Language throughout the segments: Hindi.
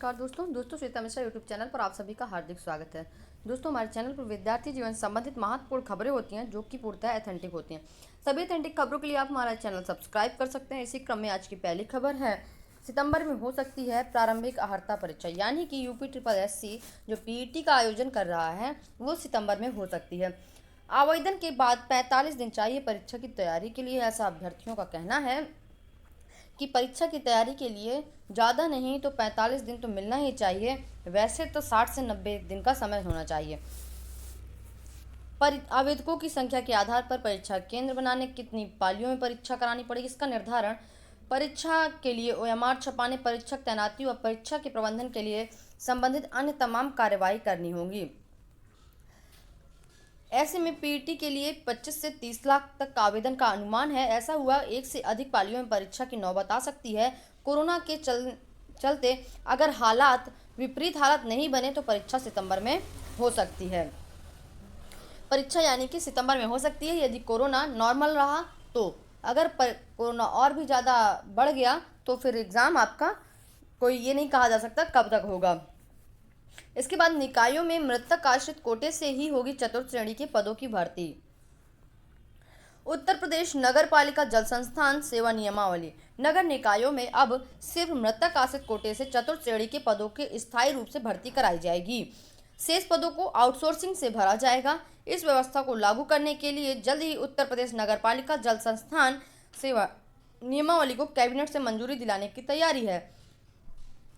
नमस्कार दोस्तों श्वेता मिश्रा यूट्यूब चैनल पर आप सभी का हार्दिक स्वागत है। दोस्तों, हमारे चैनल पर विद्यार्थी जीवन से संबंधित महत्वपूर्ण खबरें होती हैं जो कि पूर्णतः एथेंटिक होती हैं। सभी एथेंटिक खबरों के लिए आप हमारा चैनल सब्सक्राइब कर सकते हैं। इसी क्रम में आज की पहली खबर है, सितंबर में हो सकती है प्रारंभिक अर्हता परीक्षा, यानी कि यूपी जो पीईटी का आयोजन कर रहा है वो सितंबर में हो सकती है। आवेदन के बाद 45 दिन चाहिए परीक्षा की तैयारी के लिए, ऐसा अभ्यर्थियों का कहना है कि परीक्षा की तैयारी के लिए ज़्यादा नहीं तो 45 दिन तो मिलना ही चाहिए। वैसे तो 60 से 90 दिन का समय होना चाहिए। आवेदकों की संख्या के आधार पर परीक्षा केंद्र बनाने, कितनी पालियों में परीक्षा करानी पड़ेगी, इसका निर्धारण, परीक्षा के लिए ओएमआर छपाने, परीक्षक तैनाती और परीक्षा के प्रबंधन के लिए संबंधित अन्य तमाम कार्यवाही करनी होगी। ऐसे में पीईटी के लिए 25 से 30 लाख तक का आवेदन का अनुमान है। ऐसा हुआ एक से अधिक पालियों में परीक्षा की नौबत आ सकती है। कोरोना के चलते अगर विपरीत हालात नहीं बने तो परीक्षा सितंबर में हो सकती है। परीक्षा यानी कि सितंबर में हो सकती है यदि कोरोना नॉर्मल रहा तो। अगर कोरोना और भी ज़्यादा बढ़ गया तो फिर एग्ज़ाम आपका कोई ये नहीं कहा जा सकता कब तक होगा। इसके बाद निकायों में मृतक आश्रित कोटे से ही होगी चतुर्थ श्रेणी के पदों की भर्ती। उत्तर प्रदेश नगर पालिका जल संस्थान सेवा नियमावली, नगर निकायों में अब सिर्फ मृतक आश्रित कोटे से चतुर्थ श्रेणी के पदों की स्थायी रूप से भर्ती कराई जाएगी। शेष पदों को आउटसोर्सिंग से भरा जाएगा। इस व्यवस्था को लागू करने के लिए जल्द ही उत्तर प्रदेश नगर पालिका जल संस्थान सेवा नियमावली को कैबिनेट से मंजूरी दिलाने की तैयारी है।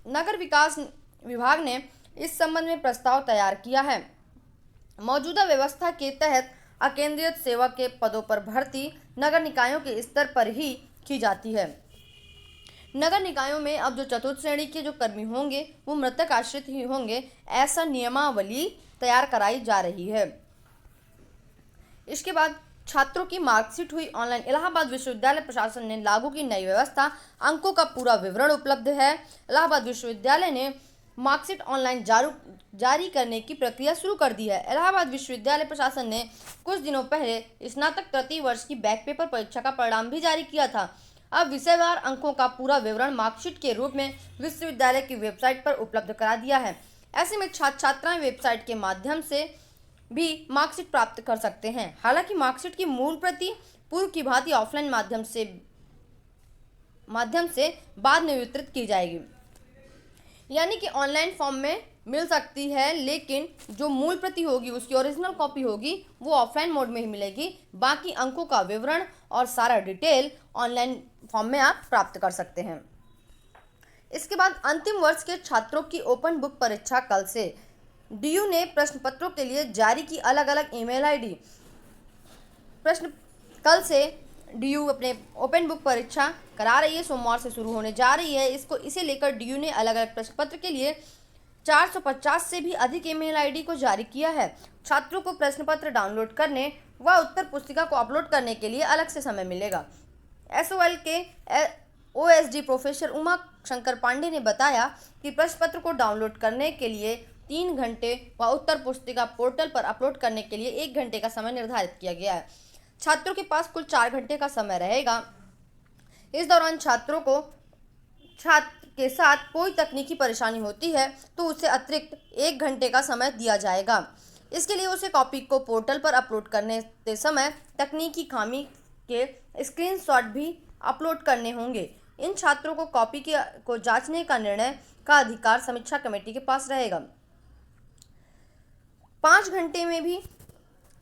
नगर विकास विभाग ने इस संबंध में प्रस्ताव तैयार किया है। मौजूदा व्यवस्था के तहत अकेंद्रीय सेवा के पदों पर भर्ती नगर निकायों के स्तर पर ही की जाती है। नगर निकायों में अब जो चतुर्थ श्रेणी के जो कर्मी होंगे वो मृतक आश्रित ही होंगे, ऐसा नियमावली तैयार कराई जा रही है। इसके बाद छात्रों की मार्कशीट हुई ऑनलाइन। इलाहाबाद विश्वविद्यालय प्रशासन ने लागू की नई व्यवस्था, अंकों का पूरा विवरण उपलब्ध है। इलाहाबाद विश्वविद्यालय ने मार्कशीट ऑनलाइन जारी करने की प्रक्रिया शुरू कर दी है। इलाहाबाद विश्वविद्यालय प्रशासन ने कुछ दिनों पहले स्नातक तृतीय वर्ष की बैक पेपर परीक्षा का परिणाम भी जारी किया था। अब विषयवार अंकों का पूरा विवरण मार्कशीट के रूप में विश्वविद्यालय की वेबसाइट पर उपलब्ध करा दिया है। ऐसे में छात्र छात्राएं वेबसाइट के माध्यम से भी मार्कशीट प्राप्त कर सकते हैं। हालांकि मार्कशीट की मूल प्रति पूर्व की भांति ऑफलाइन माध्यम से बाद में वितरित की जाएगी, यानी कि ऑनलाइन फॉर्म में मिल सकती है, लेकिन जो मूल प्रति होगी उसकी ओरिजिनल कॉपी होगी वो ऑफलाइन मोड में ही मिलेगी। बाकी अंकों का विवरण और सारा डिटेल ऑनलाइन फॉर्म में आप प्राप्त कर सकते हैं। इसके बाद अंतिम वर्ष के छात्रों की ओपन बुक परीक्षा कल से। डीयू ने प्रश्न पत्रों के लिए जारी की अलग अलग ईमेल आईडी। कल से डीयू अपने ओपन बुक परीक्षा करा रही है, सोमवार से शुरू होने जा रही है। इसे लेकर डीयू ने अलग अलग प्रश्न पत्र के लिए 450 से भी अधिक ईमेल आईडी को जारी किया है। छात्रों को प्रश्न पत्र डाउनलोड करने व उत्तर पुस्तिका को अपलोड करने के लिए अलग से समय मिलेगा। एसओएल के ओएसडी प्रोफेसर उमा शंकर पांडे ने बताया कि प्रश्न पत्र को डाउनलोड करने के लिए 3 घंटे व उत्तर पुस्तिका पोर्टल पर अपलोड करने के लिए 1 घंटे का समय निर्धारित किया गया है। छात्रों के पास कुल 4 घंटे का समय रहेगा। इस दौरान छात्र के साथ कोई तकनीकी परेशानी होती है तो उसे अतिरिक्त 1 घंटे का समय दिया जाएगा। इसके लिए उसे कॉपी को पोर्टल पर अपलोड करने समय तकनीकी खामी के स्क्रीनशॉट भी अपलोड करने होंगे। इन छात्रों को कॉपी को जांचने का निर्णय का अधिकार समीक्षा कमेटी के पास रहेगा। 5 घंटे में भी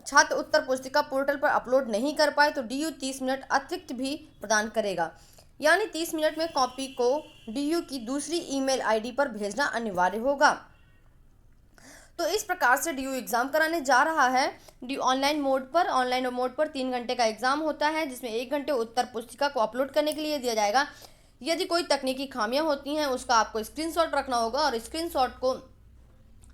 छात्र उत्तर पुस्तिका पोर्टल पर अपलोड नहीं कर पाए तो डीयू 30 मिनट अतिरिक्त भी प्रदान करेगा, यानी 30 मिनट में कॉपी को डीयू की दूसरी ईमेल आईडी पर भेजना अनिवार्य होगा। तो इस प्रकार से डीयू एग्जाम कराने जा रहा है। डीयू ऑनलाइन मोड पर 3 घंटे का एग्जाम होता है, जिसमें 1 घंटे उत्तर पुस्तिका को अपलोड करने के लिए दिया जाएगा। यदि कोई तकनीकी खामियां होती हैं उसका आपको स्क्रीनशॉट रखना होगा और स्क्रीनशॉट को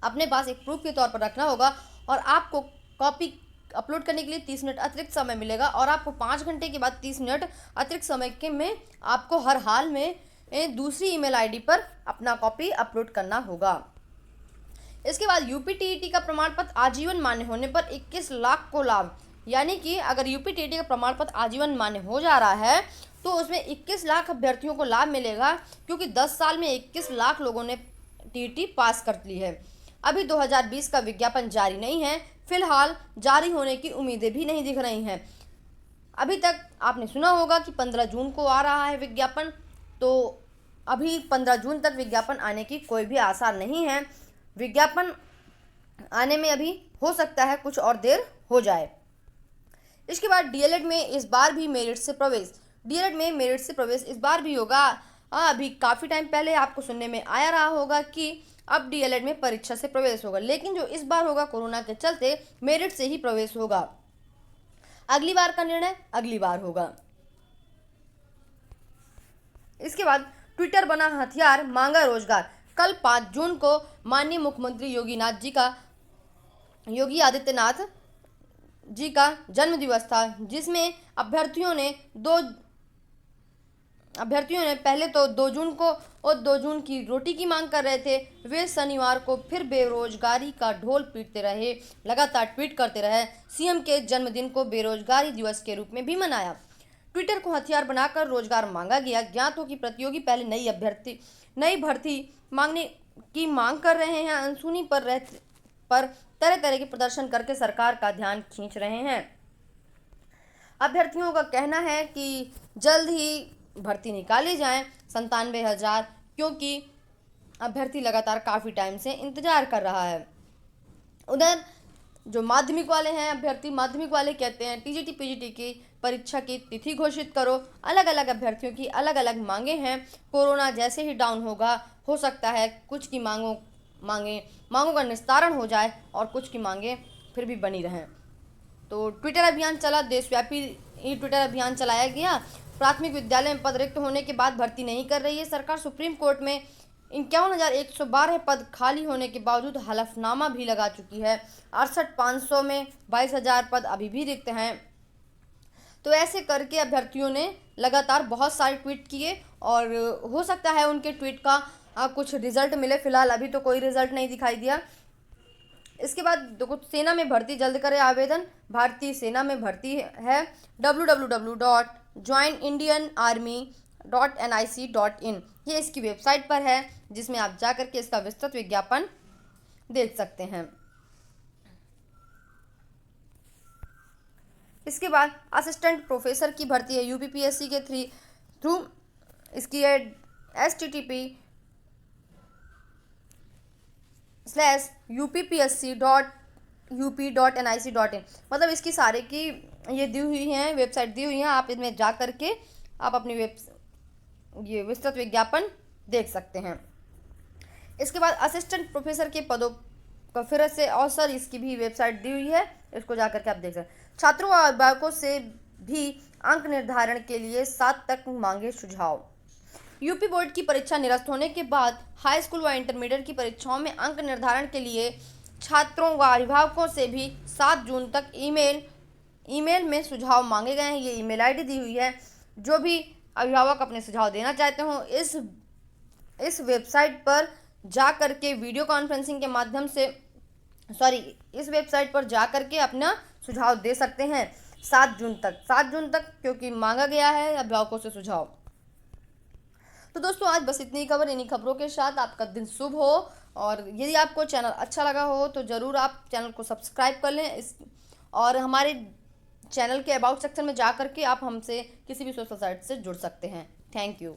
अपने पास एक प्रूफ के तौर पर रखना होगा, और आपको कॉपी अपलोड करने के लिए 30 मिनट अतिरिक्त समय मिलेगा, और आपको 5 घंटे के बाद 30 मिनट अतिरिक्त समय में आपको हर हाल में दूसरी ईमेल आईडी पर अपना कॉपी अपलोड करना होगा। इसके बाद यूपीटीईटी का प्रमाण पत्र आजीवन मान्य होने पर 21 लाख को लाभ, यानी कि अगर यूपीटीईटी का प्रमाण पत्र आजीवन मान्य हो जा रहा है तो उसमें 21 लाख अभ्यर्थियों को लाभ मिलेगा, क्योंकि 10 साल में 21 लाख लोगों ने टीईटी पास कर ली है। अभी 2020 का विज्ञापन जारी नहीं है, फिलहाल जारी होने की उम्मीदें भी नहीं दिख रही हैं। अभी तक आपने सुना होगा कि 15 जून को आ रहा है विज्ञापन, तो अभी 15 जून तक विज्ञापन आने की कोई भी आसार नहीं है। विज्ञापन आने में अभी हो सकता है कुछ और देर हो जाए। इसके बाद डीएलएड में इस बार भी मेरिट से प्रवेश। डीएलएड में मेरिट से प्रवेश इस बार भी होगा। अभी काफ़ी टाइम पहले आपको सुनने में आया रहा होगा कि अब डीएलएड में परीक्षा से प्रवेश होगा, लेकिन जो इस बार होगा कोरोना के चलते मेरिट से ही प्रवेश होगा। अगली बार का निर्णय अगली बार होगा। इसके बाद ट्विटर बना हथियार, मांगा रोजगार। कल 5 जून को माननीय मुख्यमंत्री योगी आदित्यनाथ जी का जन्म दिवस था, जिसमें अभ्यर्थियों ने पहले तो 2 जून को और 2 जून की रोटी की मांग कर रहे थे। वे शनिवार को फिर बेरोजगारी का ढोल पीटते रहे, लगातार ट्वीट करते रहे। सीएम के जन्मदिन को बेरोजगारी दिवस के रूप में भी मनाया। ट्विटर को हथियार बनाकर रोजगार मांगा गया। ज्ञात हो कि प्रतियोगी पहले नई भर्ती मांगने की मांग कर रहे हैं। अनसुनी पर तरह तरह के प्रदर्शन करके सरकार का ध्यान खींच रहे हैं। अभ्यर्थियों का कहना है कि जल्द ही भर्ती निकाली जाए 97,000, क्योंकि अभ्यर्थी लगातार काफ़ी टाइम से इंतजार कर रहा है। उधर जो माध्यमिक वाले हैं अभ्यर्थी, माध्यमिक वाले कहते हैं टीजीटी पीजीटी की परीक्षा की तिथि घोषित करो। अलग अलग अभ्यर्थियों की अलग अलग मांगे हैं। कोरोना जैसे ही डाउन होगा, हो सकता है कुछ की मांगों का निस्तारण हो जाए और कुछ की मांगे फिर भी बनी रहें। तो ट्विटर अभियान चला, देशव्यापी ट्विटर अभियान चलाया गया। प्राथमिक विद्यालय में पद रिक्त होने के बाद भर्ती नहीं कर रही है सरकार। सुप्रीम कोर्ट में 51,112 पद खाली होने के बावजूद हलफनामा भी लगा चुकी है। 68,500 में 22,000 पद अभी भी रिक्त हैं। तो ऐसे करके अभ्यर्थियों ने लगातार बहुत सारे ट्वीट किए और हो सकता है उनके ट्वीट का कुछ रिजल्ट मिले। फिलहाल अभी तो कोई रिजल्ट नहीं दिखाई दिया। इसके बाद देखो, सेना में भर्ती जल्द करें आवेदन। भारतीय सेना में भर्ती है www.joinindianarmy.nic.in, ये इसकी वेबसाइट पर है, जिसमें आप जाकर के इसका विस्तृत विज्ञापन देख सकते हैं। इसके बाद असिस्टेंट प्रोफेसर की भर्ती है यूपीपीएससी के थ्रू। इसकी है http://uppsc.up.nic.in, मतलब इसकी सारे की ये दी हुई हैं, वेबसाइट दी हुई हैं। आप इसमें जा करके आप अपनी ये विस्तृत विज्ञापन देख सकते हैं। इसके बाद असिस्टेंट प्रोफेसर के पदों का फिर से अवसर, इसकी भी वेबसाइट दी हुई है, इसको जा करके आप देख सकते हैं। छात्रों व अभिभावकों से भी अंक निर्धारण के लिए 7 तक मांगे सुझाव। यूपी बोर्ड की परीक्षा निरस्त होने के बाद हाई स्कूल व इंटरमीडिएट की परीक्षाओं में अंक निर्धारण के लिए छात्रों व अभिभावकों से भी 7 जून तक ईमेल में सुझाव मांगे गए हैं। ये ईमेल आईडी दी हुई है। जो भी अभिभावक अपने सुझाव देना चाहते हो, इस वेबसाइट पर जा करके वीडियो कॉन्फ्रेंसिंग के माध्यम से इस वेबसाइट पर जा करके अपना सुझाव दे सकते हैं 7 जून तक, क्योंकि मांगा गया है अभिभावकों से सुझाव। तो दोस्तों, आज बस इतनी खबर। इन्हीं खबरों के साथ आपका दिन शुभ हो, और यदि आपको चैनल अच्छा लगा हो तो ज़रूर आप चैनल को सब्सक्राइब कर लें। और हमारे चैनल के अबाउट सेक्शन में जा करके आप हमसे किसी भी सोशल साइट से जुड़ सकते हैं। Thank you.